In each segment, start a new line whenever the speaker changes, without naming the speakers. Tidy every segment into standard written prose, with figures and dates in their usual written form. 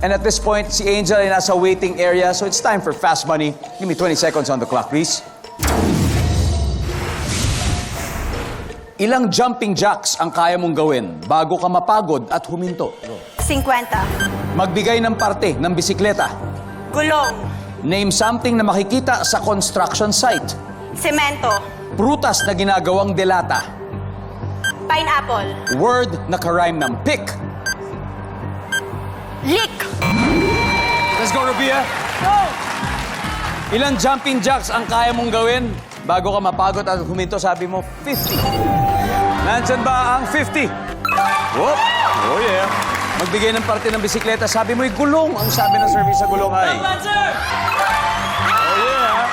And at this point, si Angel ay nasa waiting area, so it's time for fast money. Give me 20 seconds on the clock, please. Ilang jumping jacks ang kaya mong gawin bago ka mapagod at huminto?
50.
Magbigay ng parte ng bisikleta.
Gulong.
Name something na makikita sa construction site.
Semento.
Prutas na ginagawang delata.
Pineapple.
Word na karime ng pick.
Lick.
Let's go, Rabia. Go! Ilang jumping jacks ang kaya mong gawin bago ka mapagod at huminto? Sabi mo, 50. Nandyan ba ang 50? Whoop! Oh, yeah. Magbigay ng parte ng bisikleta. Sabi mo'y gulong. Ang sabi ng service sa gulong ay... Oh, yeah.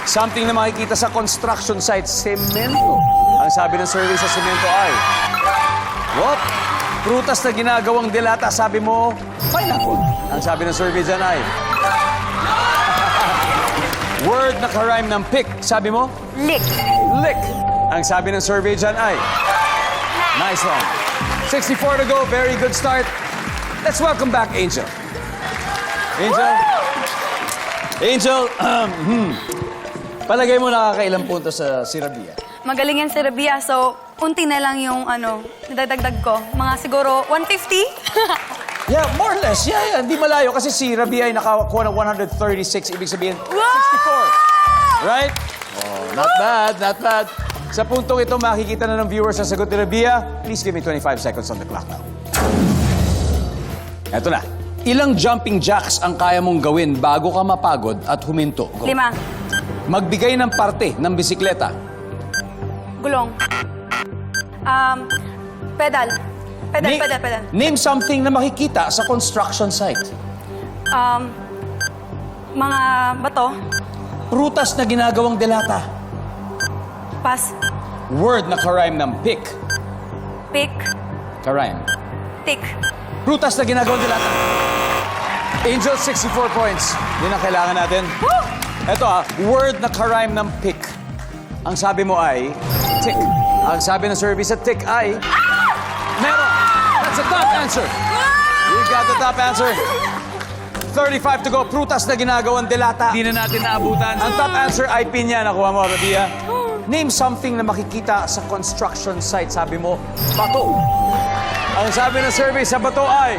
Something na makikita sa construction site, semento. Ang sabi ng service sa semento ay... Whoop! Prutas na ginagawang delata, sabi mo, pineapple. Ang sabi ng survey dyan ay... Word na karime ng pick, sabi mo?
Lick.
Lick. Ang sabi ng survey dyan ay... Nice one. 64 to go, very good start. Let's welcome back Angel. Angel? Angel, palagay mo nakakailang puntos sa Sirabia?
Magaling yan si Rabia, so unti na lang yung nadagdag ko. Mga siguro 150?
Yeah, more or less. Yeah. Hindi malayo kasi si Rabia ay nakakuha ng 136. Ibig sabihin, 64. Right? Oh, not bad, not bad. Sa puntong ito, makikita na ng viewers ang sagot ni Rabia. Please give me 25 seconds on the clock now. Eto na. Ilang jumping jacks ang kaya mong gawin bago ka mapagod at huminto? Go.
5.
Magbigay ng parte ng bisikleta.
Gulong. Pedal. Pedal.
Name something na makikita sa construction site.
Mga bato.
Prutas na ginagawang delata.
Pass.
Word na karime ng pick.
Pick.
Karime.
Tick.
Prutas na ginagawang delata. Angel, 64 points. Yun ang kailangan natin.
Woo!
Ito word na karime ng pick. Ang sabi mo ay tick. Ang sabi ng service sa tick ay... Meron! That's a top answer. You got the top answer. 35 to go. Prutas na ginagawang delata. Hindi na natin naabutan. Ang top answer ay pinya. Nakuha mo, Rabia. Name something na makikita sa construction site. Sabi mo, bato. Ang sabi ng survey sa bato ay...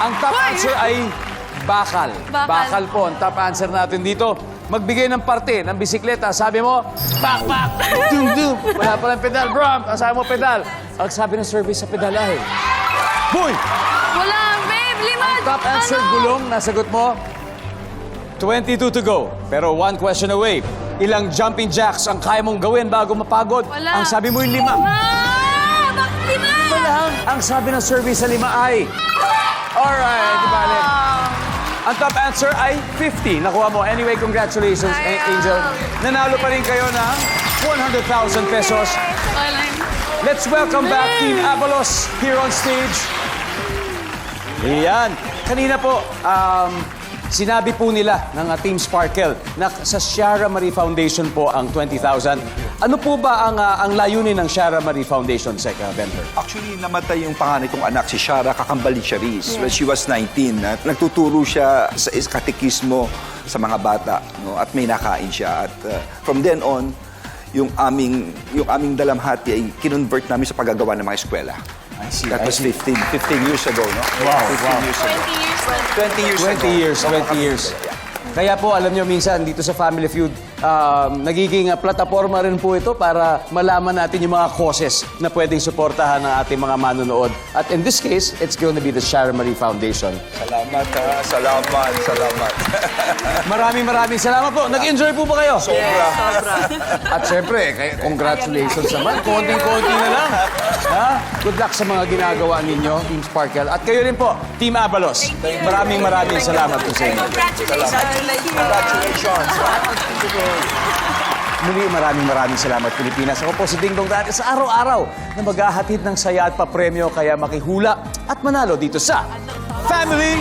Ang top answer ay bakal. Bakal po ang top answer natin dito. Magbigay ng parte ng bisikleta. Sabi mo, pak. Dum. Wala palang pedal, bro. Ang sabi mo, pedal. Ang sabi ng survey sa pedal ay... Boy!
Wala, babe. 5.
Ang top answer, gulong. Nasagot mo, 22 to go. Pero one question away. Ilang jumping jacks ang kaya mong gawin bago mapagod?
Wala.
Ang sabi mo yung 5.
Bakit 5?
Wala. Ang sabi ng survey sa 5 ay... Alright, di bale. Ang top answer ay 50. Nakuha mo. Anyway, congratulations, Angel. Nanalo pa rin kayo ng 100,000 pesos. Let's welcome back Team Avalos here on stage. Iyan. Kanina po, sinabi po nila ng Team Sparkle na sa Shara Marie Foundation po ang 20,000. Ano po ba ang layunin ng Shara Marie Foundation, Sec Benher?
Actually, namatay yung panganay kong anak, si Shara Kakambali Charis, when she was 19. At nagtuturo siya sa katekismo sa mga bata, no? At may nakain siya. At from then on, yung aming dalamhati ay kinonvert namin sa paggagawa ng mga eskwela.
I see.
That was 15 years ago, no?
Wow,
15 years ago.
20 years. Kaya po, alam nyo, minsan dito sa Family Feud, nagiging plataforma rin po ito para malaman natin yung mga causes na pwedeng suportahan ng ating mga manonood. At in this case, it's going to be the Shara Marie Foundation.
Salamat, ha? Salamat.
Maraming salamat po. Nag-enjoy po ba kayo?
Sobra.
At syempre, congratulations naman. Konting-konti na lang. Ha? Good luck sa mga ginagawa ninyo, Team Sparkle. At kayo rin po, Team Avalos. Maraming salamat po sa inyo.
Congratulations.
Muli, maraming salamat, Pilipinas. Ako po si Ding Dong Dati sa araw-araw na maghahatid ng saya at papremyo kaya makihula at manalo dito sa Family